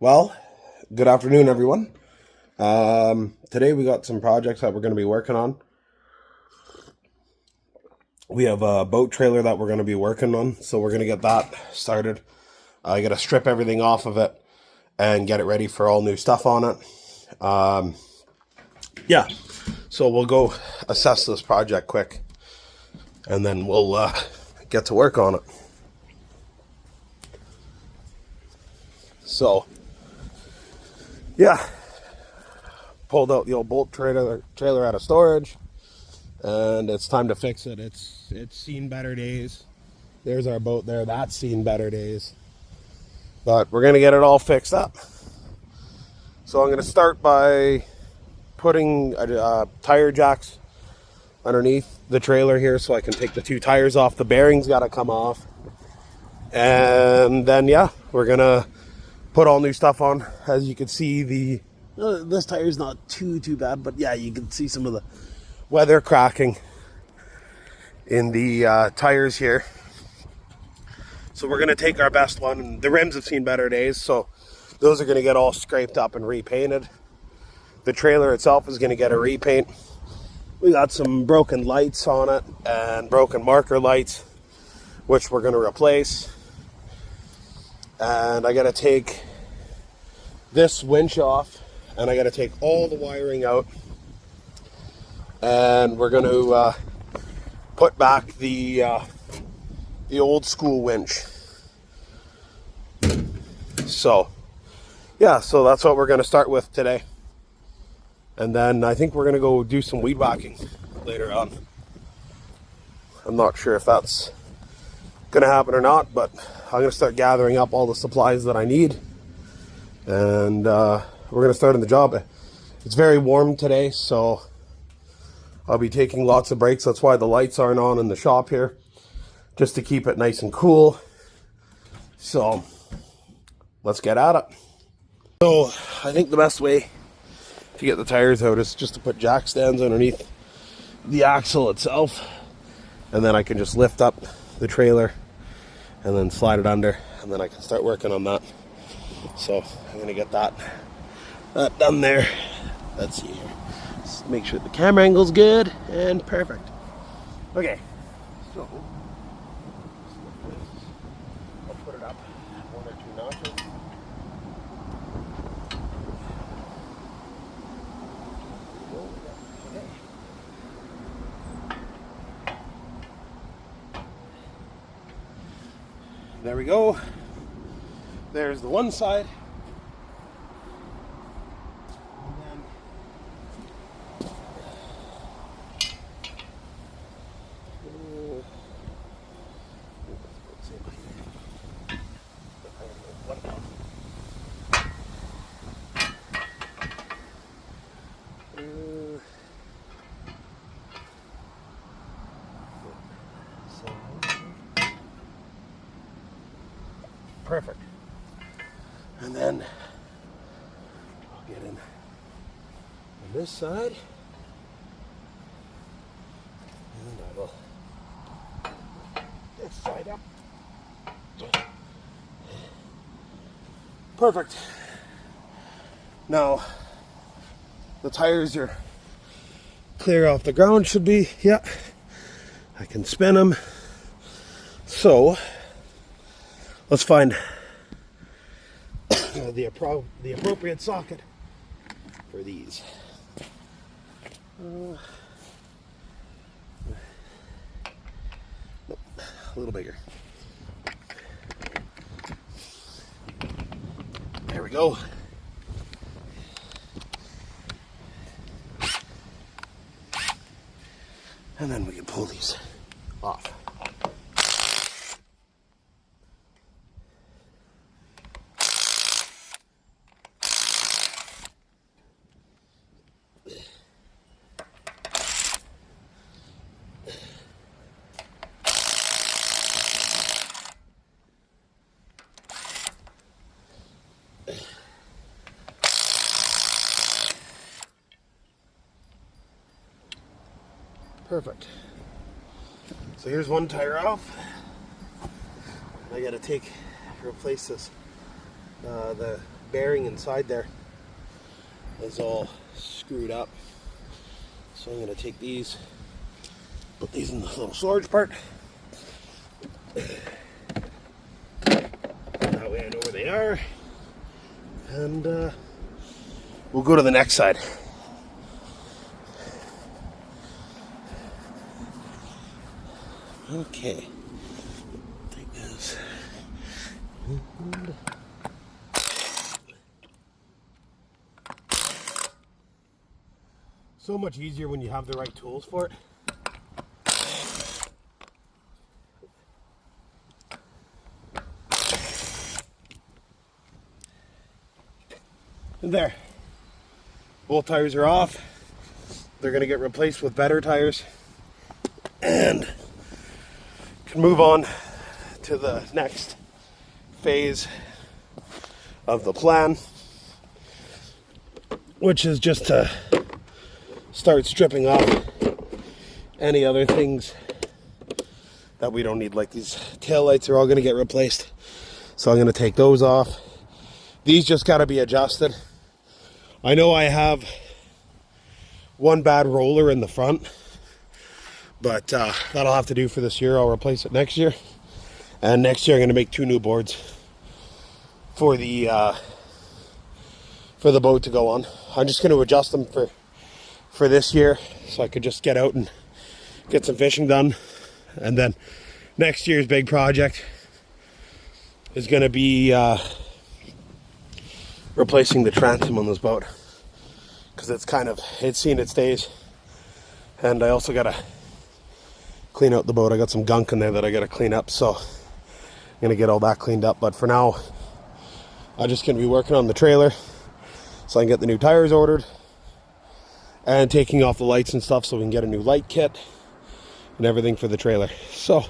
Well, good afternoon, everyone. Today we got some projects that we're going to be working on. We have a boat trailer that we're going to be working on, so we're going to get that started. I got to strip everything off of it and get it ready for all new stuff on it. Yeah, so we'll go assess this project quick, and then we'll get to work on it. So, yeah, pulled out the old bolt trailer out of storage, and it's time to fix it. It's seen better days. There's our boat there. That's seen better days. But we're going to get it all fixed up. So I'm going to start by putting tire jacks underneath the trailer here so I can take the two tires off. The bearings got to come off. And then, yeah, we're going to put all new stuff on. As you can see, this tire's not too bad, but yeah, you can see some of the weather cracking in the tires here. So we're going to take our best one. The rims have seen better days, so those are going to get all scraped up and repainted. The trailer itself is going to get a repaint. We got some broken lights on it and broken marker lights, which we're going to replace. And I got to take this winch off, and I got to take all the wiring out, and we're going to put back the old school winch. So yeah, so that's what we're going to start with today, and then I think we're going to go do some weed whacking later on. I'm not sure if that's going to happen or not, but I'm going to start gathering up all the supplies that I need, and we're going to start on the job. It's very warm today, so I'll be taking lots of breaks. That's why the lights aren't on in the shop here, just to keep it nice and cool. So let's get at it. So I think the best way to get the tires out is just to put jack stands underneath the axle itself, and then I can just lift up the trailer and then slide it under, and then I can start working on that. So I'm gonna get that done there. Let's see here. Just make sure the camera angle's good and perfect. Okay, so I'll put it up 1 or 2 notches. There we go. There's the one side. Perfect. And then I'll get in on this side, and I will this side up. Perfect. Now the tires are clear off the ground, should be. Yeah, I can spin them. So let's find the appropriate socket for these. Nope, a little bigger. There we go. And then we can pull these off. Perfect. So here's one tire off. I gotta replace this, the bearing inside there is all screwed up. So I'm going to take these, put these in the little storage part. That way I know where they are. And we'll go to the next side. Okay. Take this. So much easier when you have the right tools for it. And there. Both tires are off. They're going to get replaced with better tires. And can move on to the next phase of the plan, which is just to start stripping off any other things that we don't need. Like these taillights are all going to get replaced, so I'm going to take those off. These just got to be adjusted. I know I have one bad roller in the front, but that'll have to do for this year. I'll replace it next year, and next year I'm going to make 2 new boards for the boat to go on. I'm just going to adjust them for this year, so I could just get out and get some fishing done. And then next year's big project is going to be replacing the transom on this boat, because it's seen its days. And I also got to clean out the boat. I got some gunk in there that I got to clean up, so I'm going to get all that cleaned up. But for now, I'm just going to be working on the trailer so I can get the new tires ordered and taking off the lights and stuff so we can get a new light kit and everything for the trailer. So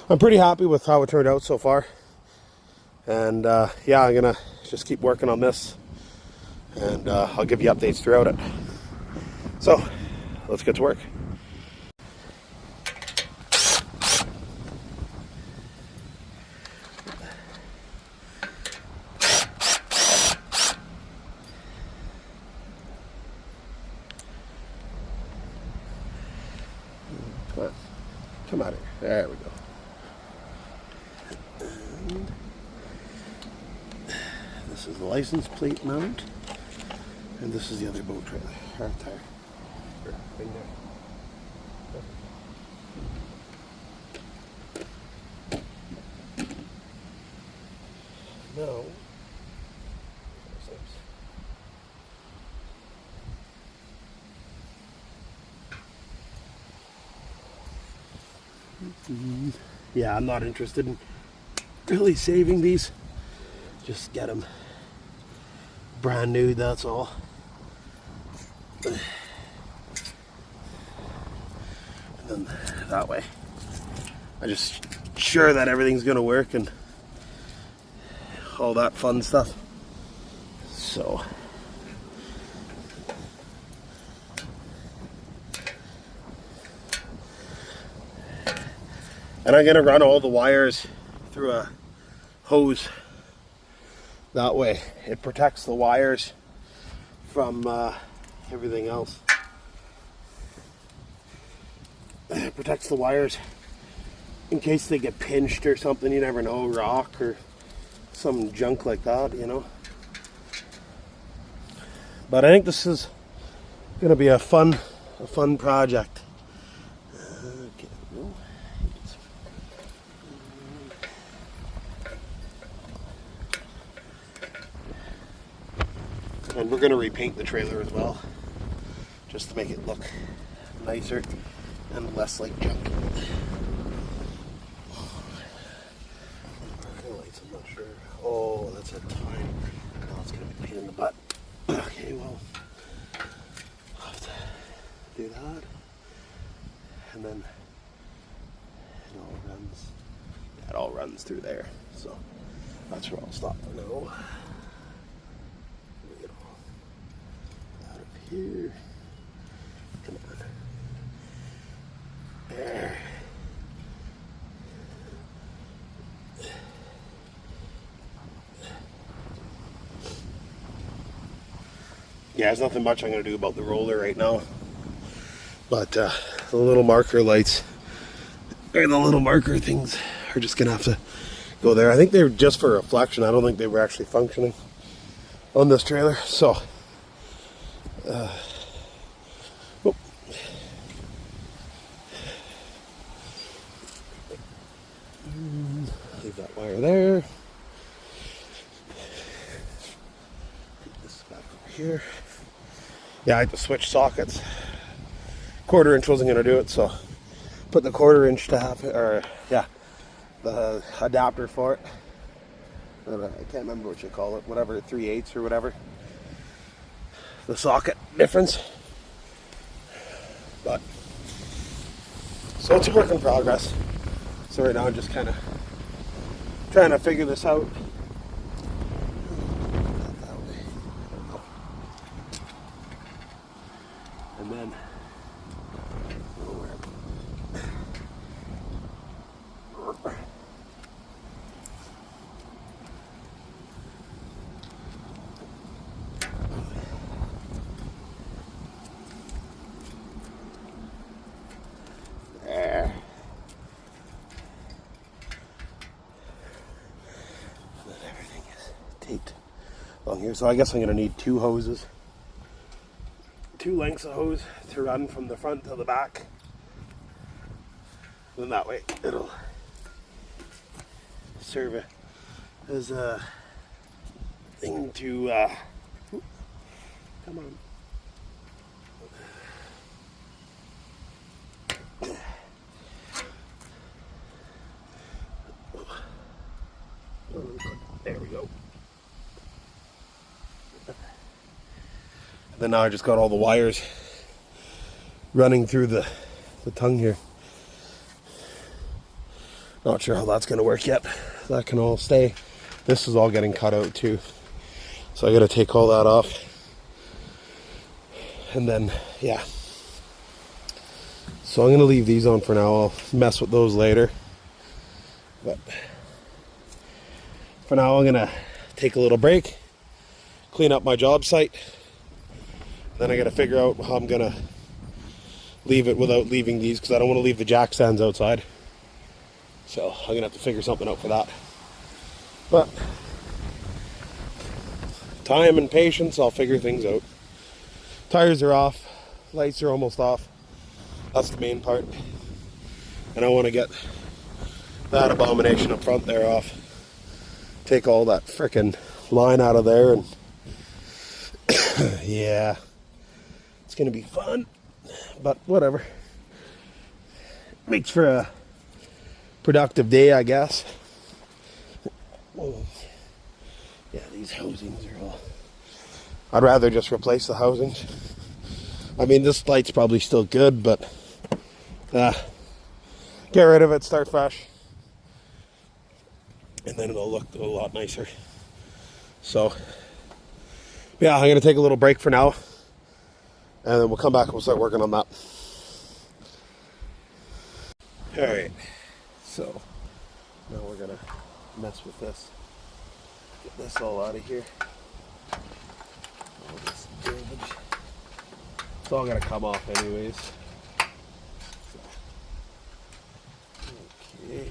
I'm pretty happy with how it turned out so far. And yeah, I'm going to just keep working on this, and I'll give you updates throughout it. So let's get to work. Come out here. There we go. And this is the license plate mount, and this is the other boat trailer. Our tire. Right there. No. Yeah, I'm not interested in really saving these. Just get them brand new, that's all. And then that way, I'm just sure that everything's gonna work and all that fun stuff. So and I'm gonna run all the wires through a hose. That way it protects the wires from everything else. It protects the wires in case they get pinched or something. You never know, rock or some junk like that, you know. But I think this is gonna be a fun project. Okay. And we're gonna repaint the trailer as well, just to make it look nicer and less like junk. Lights, I'm not sure. Oh, that's a tiny. Oh, it's gonna be a pain in the butt. Okay, well, I'll have to do that, and then it all runs through there. So that's where I'll stop for now. Get all out of here. Come on. There. yeah, there's nothing much I'm going to do about the roller right now. But the little marker lights, or the little marker things, are just going to have to go there. I think they were just for reflection. I don't think they were actually functioning on this trailer. So, leave that wire there. Put this back over here. Yeah, I had to switch sockets. 1/4 inch wasn't going to do it, so put the 1/4 inch to half, or yeah, the adapter for it. I can't remember what you call it, whatever, 3/8 or whatever. The socket difference. But, so it's a work in progress. So right now I'm just kind of trying to figure this out. And then, there. And then everything is taped along here. So I guess I'm going to need 2 hoses. 2 lengths of hose to run from the front to the back. And that way it'll serve as a thing to come on. There we go. Then now I just got all the wires running through the tongue here. Not sure how that's going to work yet. That can all stay. This is all getting cut out too. So I got to take all that off. And then, yeah. So I'm going to leave these on for now. I'll mess with those later. But for now, I'm going to take a little break, clean up my job site. Then I got to figure out how I'm going to leave it without leaving these, because I don't want to leave the jack stands outside. So I'm going to have to figure something out for that. But time and patience, I'll figure things out. Tires are off. Lights are almost off. That's the main part. And I want to get that abomination up front there off. Take all that frickin' line out of there, and yeah, it's going to be fun. But whatever. Makes for a productive day, I guess. Yeah, these housings are all... I'd rather just replace the housings. I mean, this light's probably still good, but get rid of it, start fresh, and then it'll look a lot nicer. So yeah, I'm going to take a little break for now, and then we'll come back and we'll start working on that. Alright, so now we're going to mess with this. Get this all out of here. All this damage. It's all going to come off anyways. So, okay.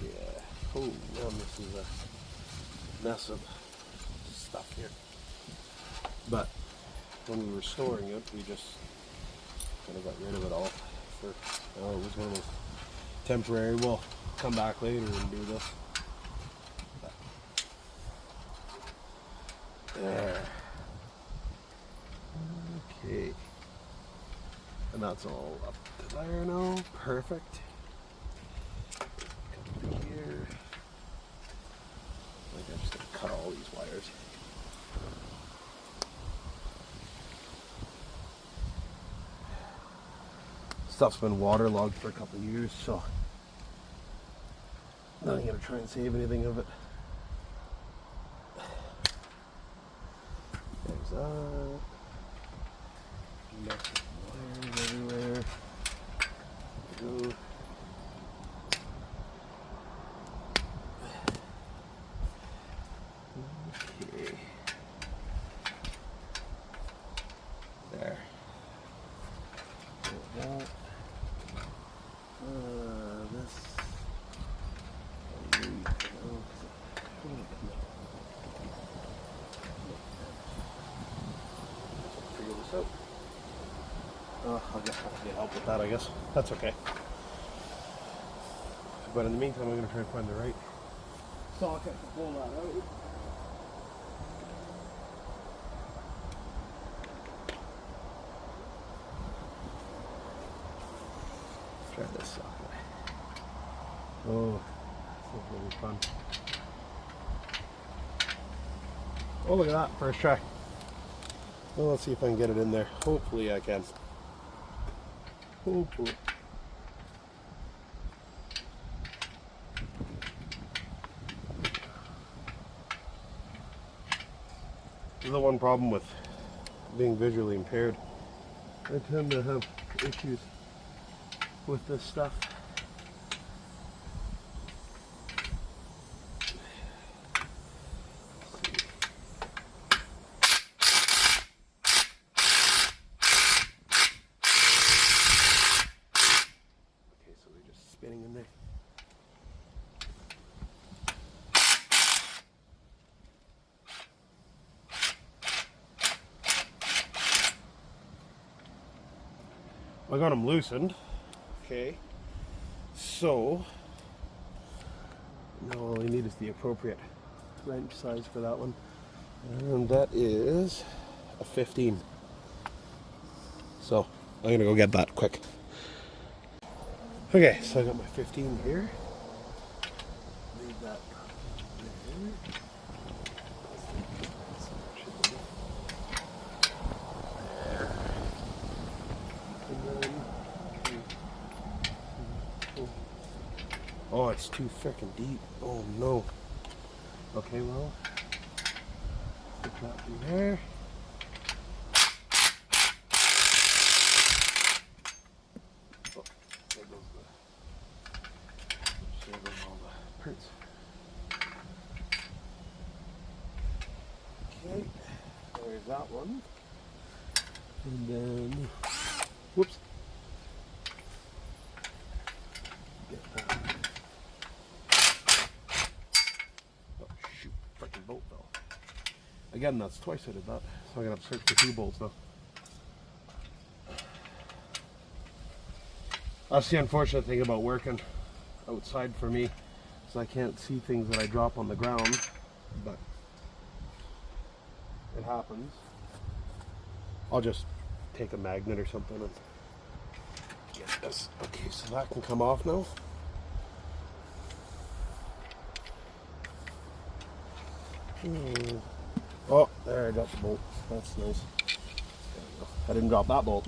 Yeah. Oh, man, this is a mess of stuff here. But when we were storing it, we just kind of got rid of it all. For it was one of those temporary. We'll come back later and do this. But, there. Okay. And that's all up to there now. Perfect. Come over here. I think I'm just going to cut all these wires. Stuff's been waterlogged for a couple of years, so not going to try and save anything of it. There's that. Wires everywhere. Go. Okay. just have to get help with that, I guess. That's okay. But in the meantime, I'm going to try and find the right socket to pull that out. Try this socket. Oh, this is really fun. Oh, look at that, first try. Well, let's see if I can get it in there. Hopefully I can. Hopefully. This is the one problem with being visually impaired. I tend to have issues with this stuff. Spinning in there. I got them loosened. Okay. So now all I need is the appropriate wrench size for that one. And that is a 15. So I'm gonna go get that quick. Okay, so I got my 15 here. Leave that there. There. And then, oh, it's too freaking deep. Oh no. Okay, well, put that in there. Okay, there's that one. And then, whoops. Get that. Oh shoot, freaking bolt fell. Again, that's twice I did that. So I'm gonna have to search for 2 bolts now. That's the unfortunate thing about working outside for me, is I can't see things that I drop on the ground, but it happens. I'll just take a magnet or something and get this. Okay, so that can come off now. Oh, there I got the bolt. That's nice. There we go. I didn't drop that bolt.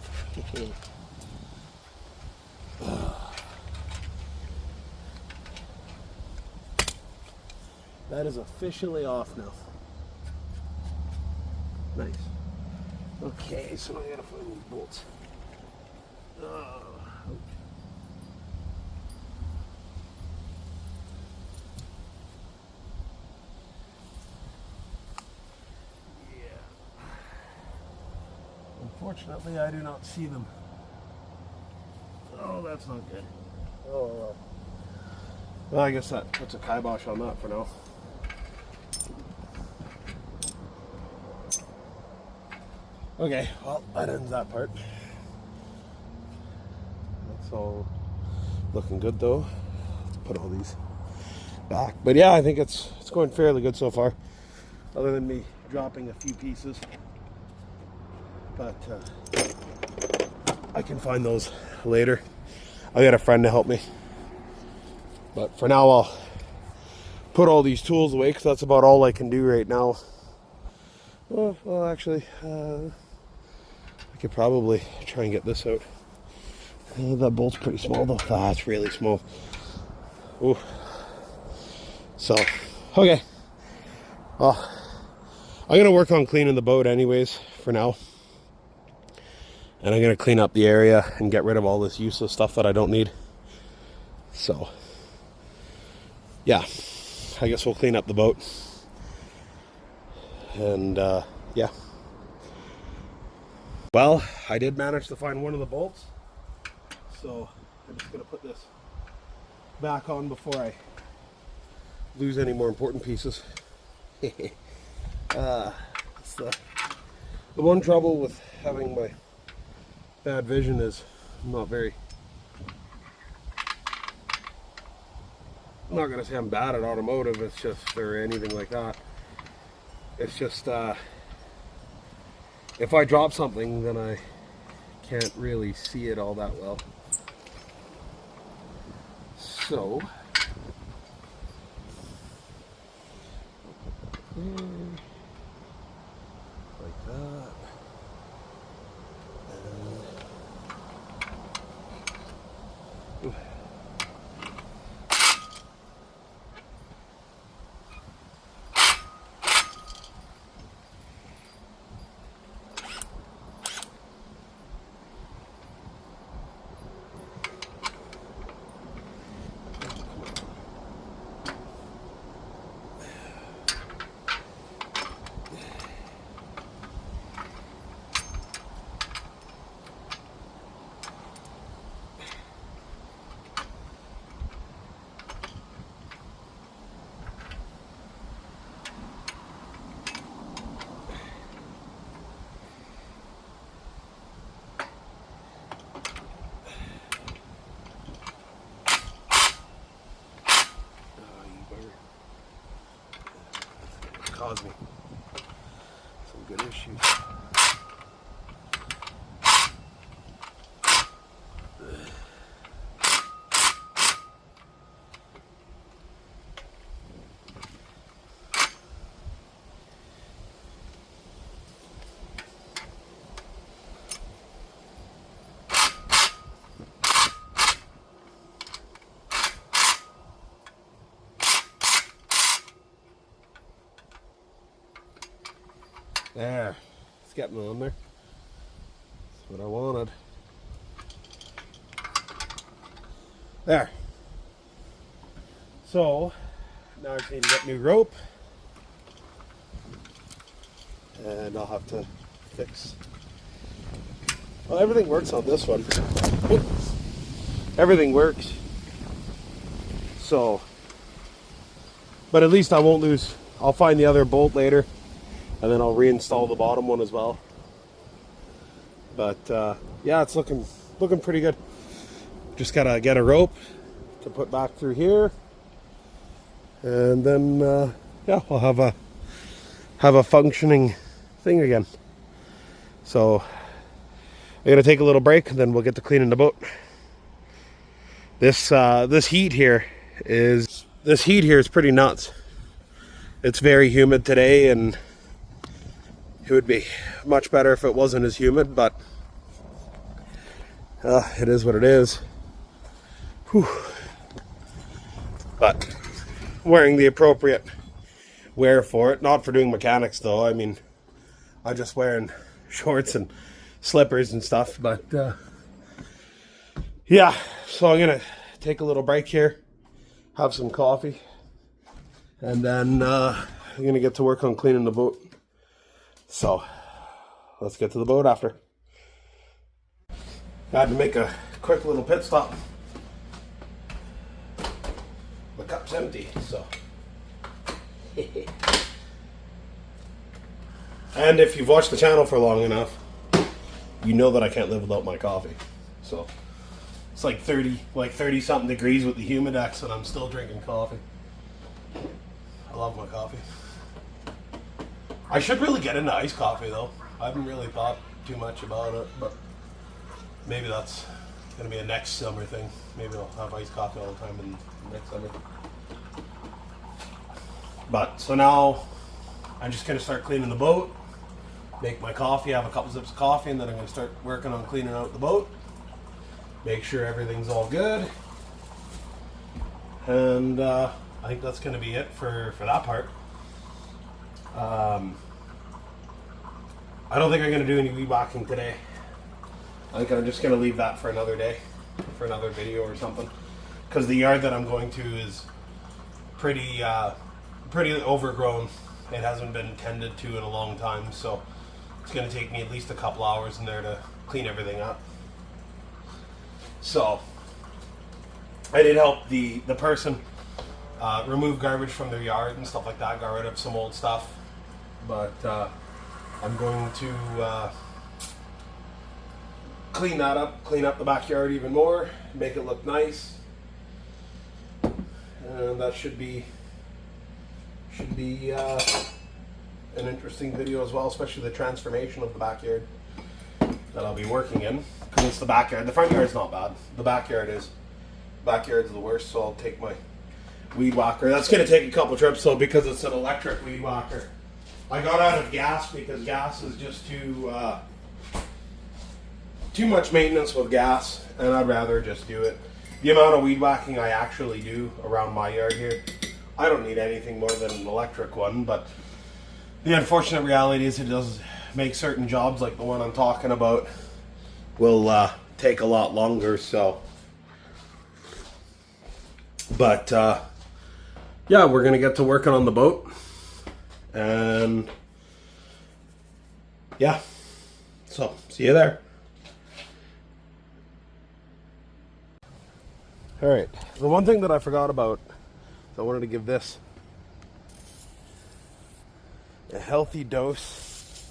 That is officially off now. Nice. Okay, so I gotta find these bolts. Oh, yeah. Unfortunately, I do not see them. Oh, that's not good. Oh, well. Well, I guess that puts a kibosh on that for now. Okay, well, that ends that part. That's all looking good though. Let's put all these back. But yeah, I think it's going fairly good so far. Other than me dropping a few pieces. But I can find those later. I got a friend to help me. But for now, I'll put all these tools away because that's about all I can do right now. Well, actually, I could probably try and get this out. That bolt's pretty small though. That's really small. Ooh. So, okay. Well, I'm gonna work on cleaning the boat anyways for now. And I'm gonna clean up the area and get rid of all this useless stuff that I don't need. So, yeah, I guess we'll clean up the boat. And yeah. Well, I did manage to find one of the bolts. So I'm just gonna put this back on before I lose any more important pieces. It's the one trouble with having my bad vision is not very... I'm not gonna say I'm bad at automotive, it's just, or anything like that. It's just, if I drop something, then I can't really see it all that well. So, like that. And, caused me some good issues. There, it's getting on there. That's what I wanted. There. So, now I just need to get new rope. And I'll have to fix. Well, everything works on this one. Everything works. So, but at least I won't lose. I'll find the other bolt later. And then I'll reinstall the bottom one as well. But yeah, it's looking pretty good. Just gotta get a rope to put back through here, and then yeah, I'll have a functioning thing again. So I'm gonna take a little break, and then we'll get to cleaning the boat. This heat here is pretty nuts. It's very humid today, and it would be much better if it wasn't as humid, but it is what it is. Whew. But wearing the appropriate wear for it, not for doing mechanics though. I mean, I'm just wearing shorts and slippers and stuff, but yeah, so I'm gonna take a little break here, have some coffee, and then I'm gonna get to work on cleaning the boat. So, let's get to the boat after. I had to make a quick little pit stop. My cup's empty, so. And if you've watched the channel for long enough, you know that I can't live without my coffee. So, it's like 30 something degrees with the Humidex, and I'm still drinking coffee. I love my coffee. I should really get into iced coffee though. I haven't really thought too much about it, but maybe that's gonna be a next summer thing. Maybe I'll have iced coffee all the time in next summer. But so now I'm just gonna start cleaning the boat, make my coffee, have a couple sips of coffee, and then I'm gonna start working on cleaning out the boat. Make sure everything's all good. And I think that's gonna be it for that part. I don't think I'm going to do any weed whacking today. I think I'm just going to leave that for another day, for another video or something. Because the yard that I'm going to is pretty overgrown. It hasn't been tended to in a long time, so it's going to take me at least a couple hours in there to clean everything up. So I did help the person remove garbage from their yard and stuff like that, got rid of some old stuff. But I'm going to clean that up, clean up the backyard even more, make it look nice. And that should be an interesting video as well, especially the transformation of the backyard that I'll be working in. Because it's the backyard. The front yard's not bad. The backyard is. Backyard's the worst, so I'll take my weed whacker. That's going to take a couple trips though, because it's an electric weed whacker. I got out of gas because gas is just too much maintenance with gas, and I'd rather just do it. The amount of weed whacking I actually do around my yard here, I don't need anything more than an electric one, but the unfortunate reality is it does make certain jobs like the one I'm talking about will take a lot longer, so. But yeah, we're gonna get to working on the boat, and yeah, so see you there. All right, the one thing that I forgot about, I wanted to give this a healthy dose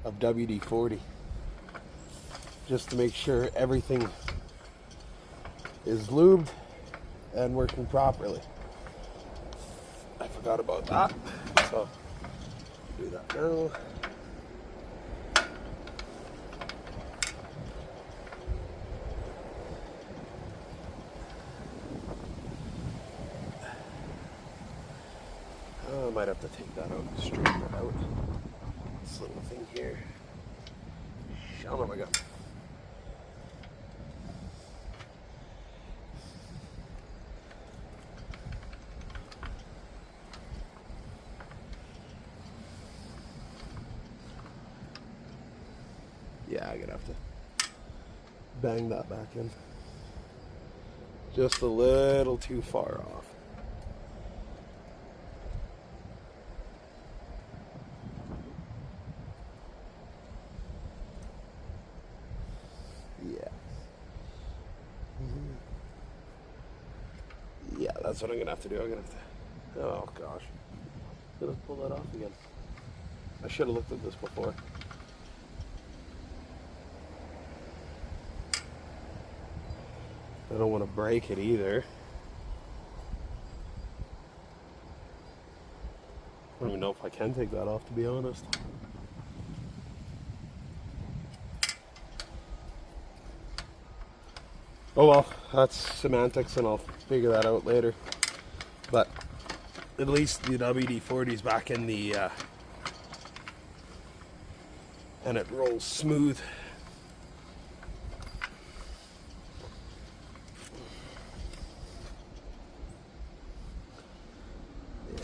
of WD-40, just to make sure everything is lubed and working properly. I forgot about that, so do that now. I might have to take that out, straighten it out. This little thing here. Oh my god. Yeah, I'm gonna have to bang that back in. Just a little too far off. Yeah, that's what I'm gonna have to do. I'm gonna have to. Oh gosh, I'm gonna pull that off again. I should have looked at this before. I don't want to break it either. I don't even know if I can take that off, to be honest. Oh well, that's semantics, and I'll figure that out later. But at least the WD-40 is back in the and it rolls smooth.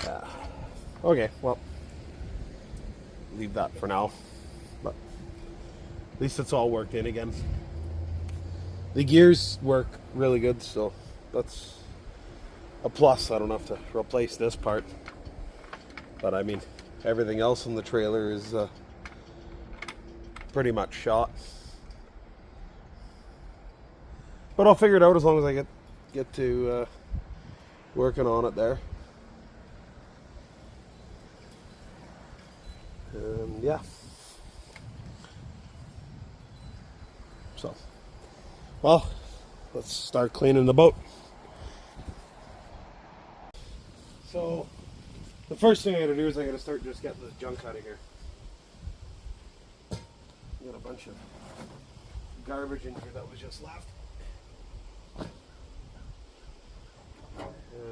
Yeah. Okay, well, leave that for now. But at least it's all worked in again. The gears work really good, so that's a plus. I don't have to replace this part. But I mean, everything else in the trailer is pretty much shot. But I'll figure it out as long as I get to working on it there. And yeah. So, well, let's start cleaning the boat. So, the first thing I gotta do is I gotta start just getting this junk out of here. Got a bunch of garbage in here that was just left.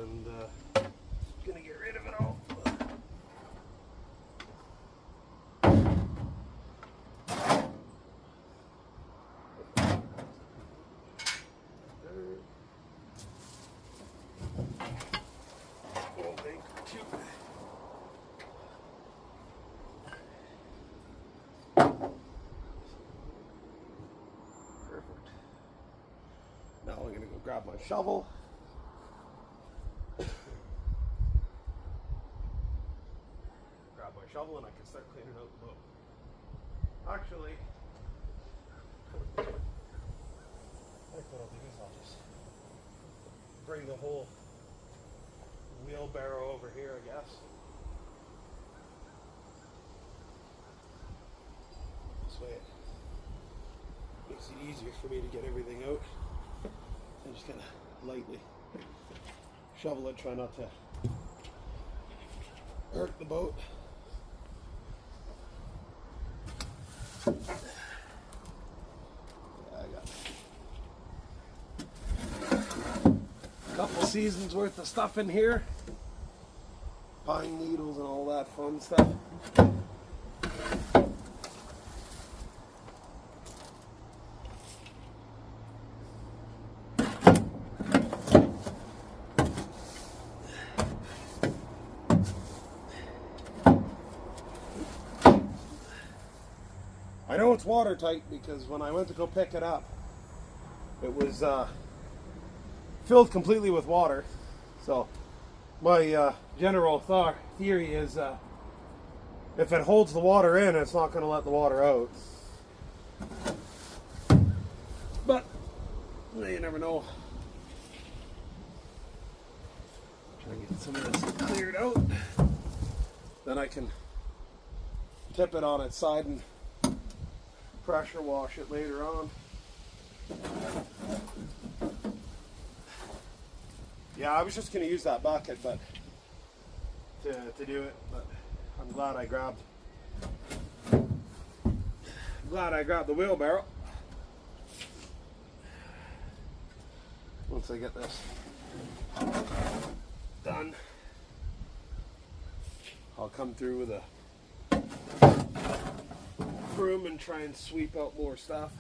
And gonna get rid of it all. Now I'm gonna go grab my shovel. Grab my shovel and I can start cleaning out the boat. Actually, I think what I'll do is I'll just bring the whole wheelbarrow over here, I guess. This way it makes it easier for me to get everything out. I'm just gonna lightly shovel it, try not to hurt the boat. I got a couple seasons worth of stuff in here. Pine needles and all that fun stuff. I know it's watertight because when I went to go pick it up, it was filled completely with water. So my general theory is if it holds the water in, it's not going to let the water out. But you never know. Try to get some of this cleared out. Then I can tip it on its side and pressure wash it later on. Yeah, I was just going to use that bucket, but to do it, but I'm glad I grabbed the wheelbarrow. Once I get this done, I'll come through with a broom and try and sweep out more stuff.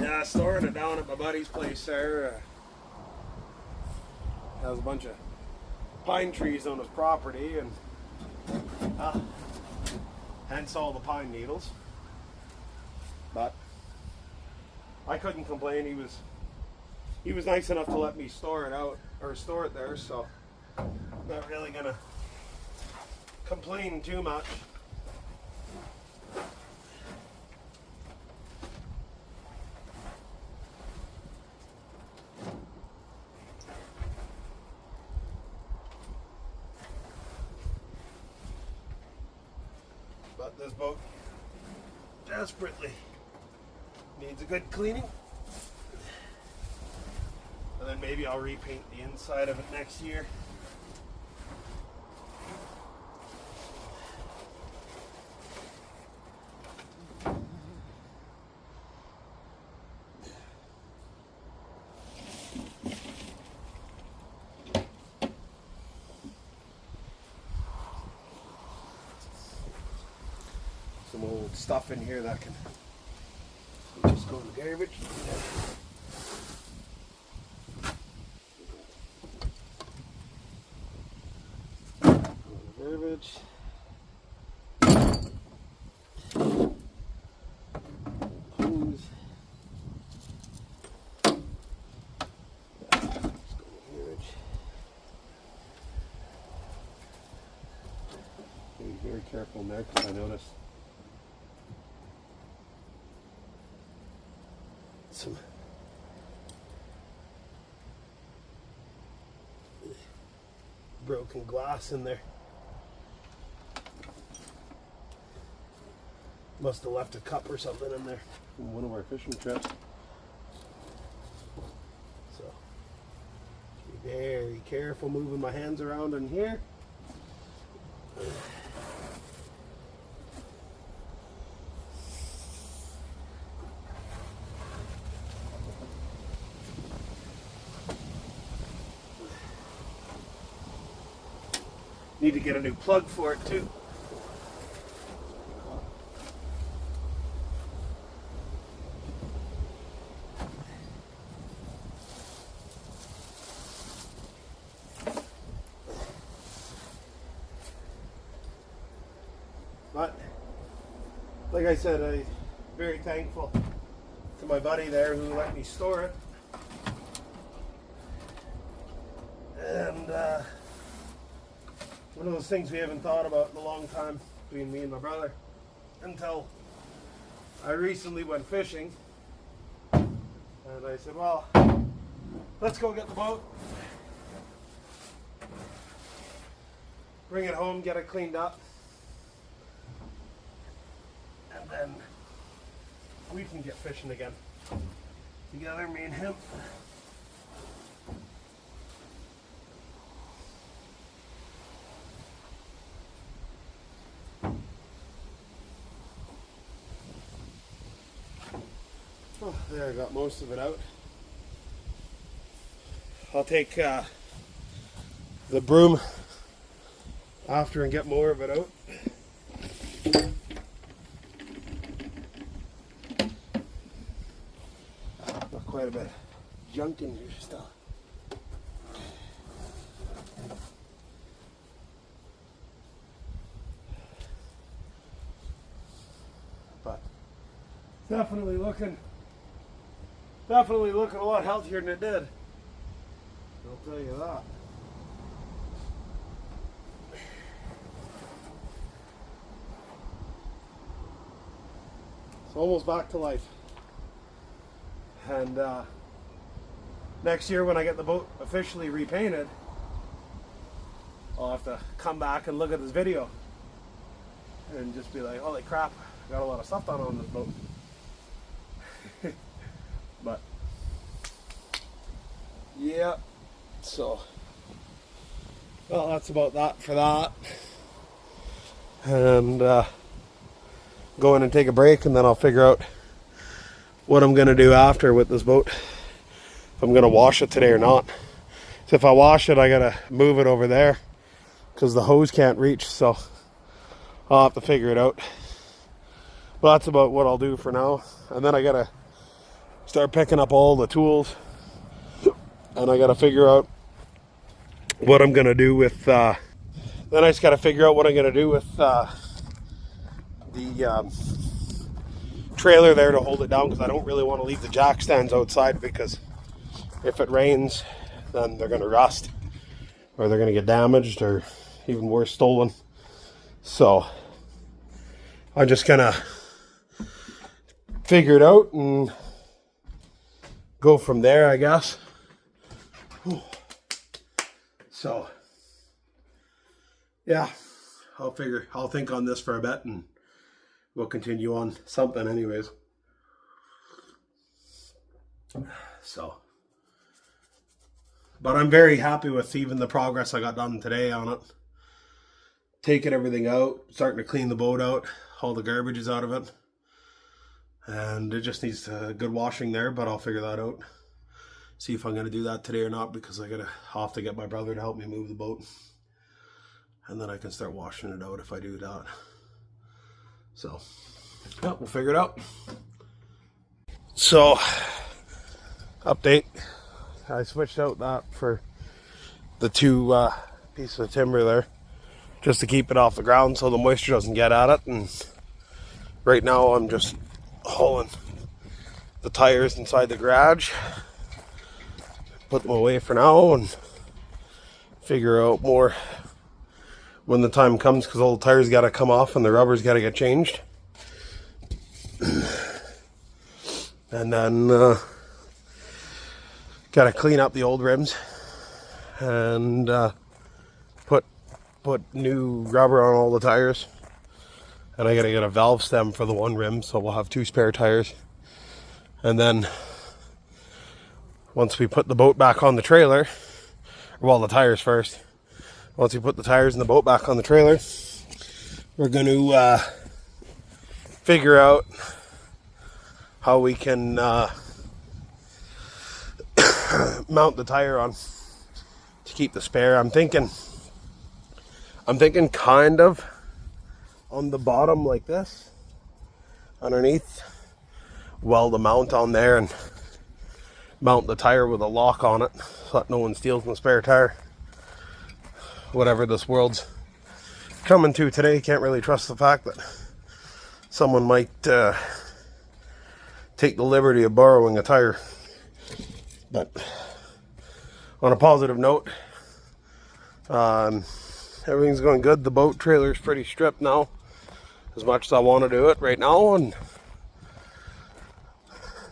Yeah, storing it down at my buddy's place there. Has a bunch of pine trees on his property, and hence all the pine needles. But I couldn't complain. He was nice enough to let me store it there, so I'm not really gonna complain too much. But this boat desperately needs a good cleaning. And then maybe I'll repaint the inside of it next year. Some old stuff in here that can just go in the garbage. Garbage. Hose. Be very careful in there because I noticed some broken glass in there. Must have left a cup or something in there from one of our fishing trips. So be very careful moving my hands around in here. Need to get a new plug for it too. But like I said, I'm very thankful to my buddy there who let me store it. And one of those things we haven't thought about in a long time. between me and my brother until I recently went fishing. And I said, well, let's go get the boat, bring it home, get it cleaned up, and then we can get fishing again together, me and him. Oh, there, I got most of it out. I'll take the broom after and get more of it out. Got quite a bit of junk in here still. But definitely looking a lot healthier than it did. I'll tell you that. It's almost back to life. And next year when I get the boat officially repainted, I'll have to come back and look at this video and just be like, holy crap, I got a lot of stuff done on this boat. But yeah, so well, that's about that for that. And go in and take a break, and then I'll figure out what I'm gonna do after with this boat, if I'm gonna wash it today or not. So if I wash it, I gotta move it over there because the hose can't reach, so I'll have to figure it out. But that's about what I'll do for now. And then I gotta start picking up all the tools, and I gotta figure out what I'm gonna do with then I just gotta figure out what I'm gonna do with the trailer there to hold it down, because I don't really want to leave the jack stands outside, because if it rains then they're gonna rust, or they're gonna get damaged, or even worse, stolen. So I'm just gonna figure it out and go from there, I guess. Whew. So yeah, I'll think on this for a bit, and we'll continue on something anyways. So, but I'm very happy with even the progress I got done today on it. Taking everything out, starting to clean the boat out, all the garbage is out of it. And it just needs a good washing there, but I'll figure that out. See if I'm going to do that today or not, because I'll have to get my brother to help me move the boat. And then I can start washing it out if I do that. So, yeah, we'll figure it out. So, update. I switched out that for the two pieces of timber there, just to keep it off the ground so the moisture doesn't get at it. And right now I'm just hauling the tires inside the garage, put them away for now, and figure out more when the time comes, because all the tires got to come off and the rubber's got to get changed. And then got to clean up the old rims and put new rubber on all the tires. And I got to get a valve stem for the one rim, so we'll have two spare tires. And then once we put the boat back on the trailer, well, the tires first. Once we put the tires and the boat back on the trailer, we're going to figure out how we can mount the tire on to keep the spare. I'm thinking kind of on the bottom like this, underneath, weld a mount on there and mount the tire with a lock on it so that no one steals my spare tire. Whatever this world's coming to today, can't really trust the fact that someone might take the liberty of borrowing a tire. But on a positive note, everything's going good. The boat trailer's pretty stripped now. as much as I want to do it right now, and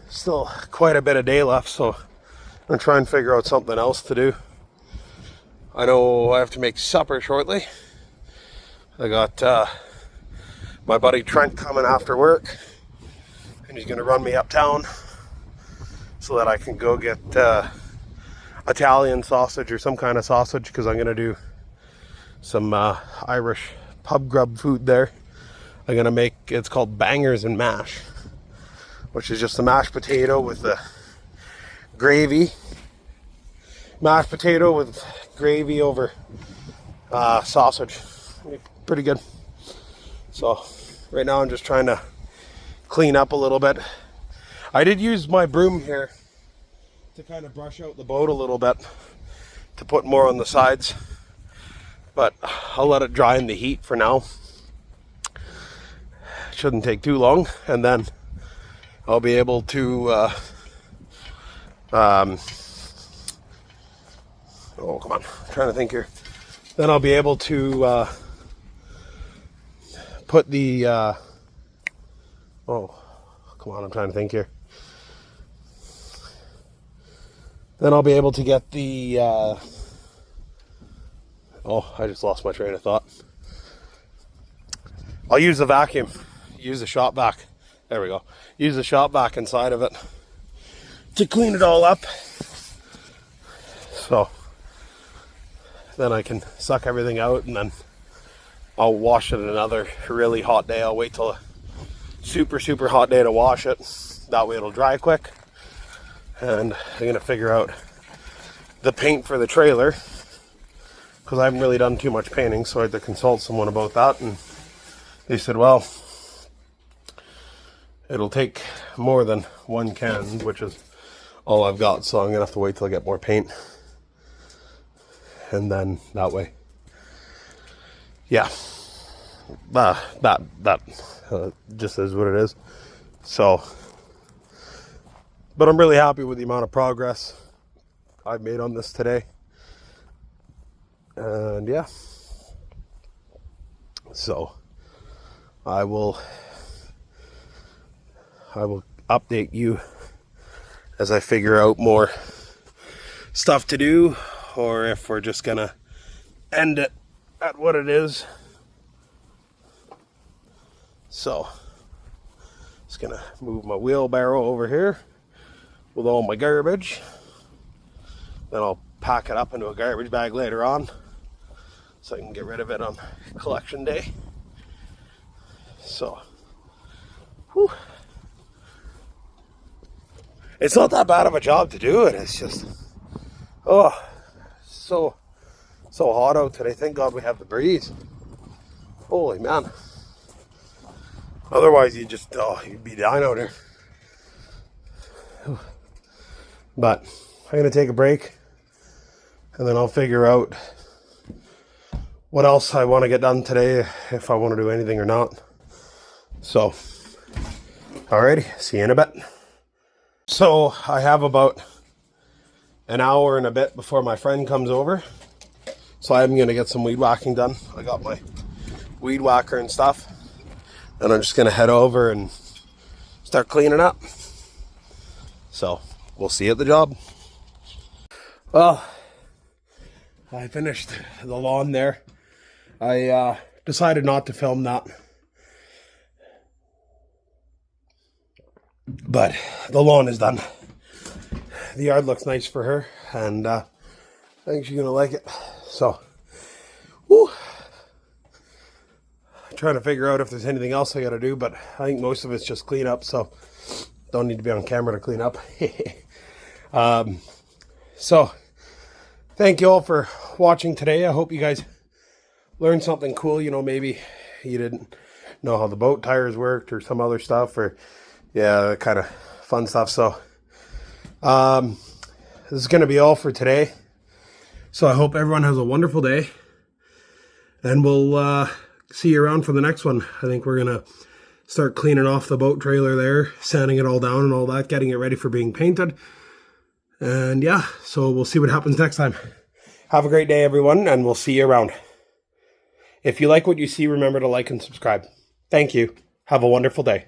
still quite a bit of day left, so I'm gonna try and figure out something else to do. I know I have to make supper shortly. I got my buddy Trent coming after work, and he's gonna run me uptown so that I can go get Italian sausage or some kind of sausage, because I'm gonna do some Irish pub grub food there. I'm gonna make, it's called bangers and mash, which is just a mashed potato with the gravy. Mashed potato with gravy over sausage. Pretty good. So right now I'm just trying to clean up a little bit. I did use my broom here to kind of brush out the boat a little bit, to put more on the sides, but I'll let it dry in the heat for now. Shouldn't take too long, and then I'll be able to oh, come on, I'm trying to think here. Then I'll be able to put the oh, come on, I'm trying to think here. Then I'll be able to get the oh, I just lost my train of thought. I'll use the vacuum, use the shop vac. There we go. Use the shop vac inside of it to clean it all up. So then I can suck everything out, and then I'll wash it another really hot day. I'll wait till a super hot day to wash it. That way it'll dry quick. And I'm gonna figure out the paint for the trailer, because I haven't really done too much painting, so I had to consult someone about that, and they said, well, it'll take more than one can, which is all I've got, so I'm gonna have to wait till I get more paint, and then that way, yeah, that just is what it is. So, but I'm really happy with the amount of progress I've made on this today, and yeah, so I will update you as I figure out more stuff to do, or if we're just gonna end it at what it is. So just gonna move my wheelbarrow over here with all my garbage, then I'll pack it up into a garbage bag later on so I can get rid of it on collection day. So whew. It's not that bad of a job to do it. It's just, oh, so hot out today. Thank God we have the breeze. Holy man. Otherwise you'd be dying out here. But I'm gonna take a break, and then I'll figure out what else I want to get done today, if I want to do anything or not. So, alrighty, see you in a bit. So I have about an hour and a bit before my friend comes over, so I'm gonna get some weed whacking done. I got my weed whacker and stuff, and I'm just gonna head over and start cleaning up. So we'll see you at the job. Well, I finished the lawn there. I decided not to film that, but the lawn is done. The yard looks nice for her, and I think she's gonna like it. So, whew. Trying to figure out if there's anything else I gotta do, but I think most of it's just clean up, so don't need to be on camera to clean up. So thank you all for watching today. I hope you guys learned something cool. You know, maybe you didn't know how the boat tires worked, or some other stuff, or yeah, kind of fun stuff. So this is going to be all for today. So I hope everyone has a wonderful day, and we'll see you around for the next one. I think we're going to start cleaning off the boat trailer there, sanding it all down and all that, getting it ready for being painted. And yeah, so we'll see what happens next time. Have a great day, everyone, and we'll see you around. If you like what you see, remember to like and subscribe. Thank you. Have a wonderful day.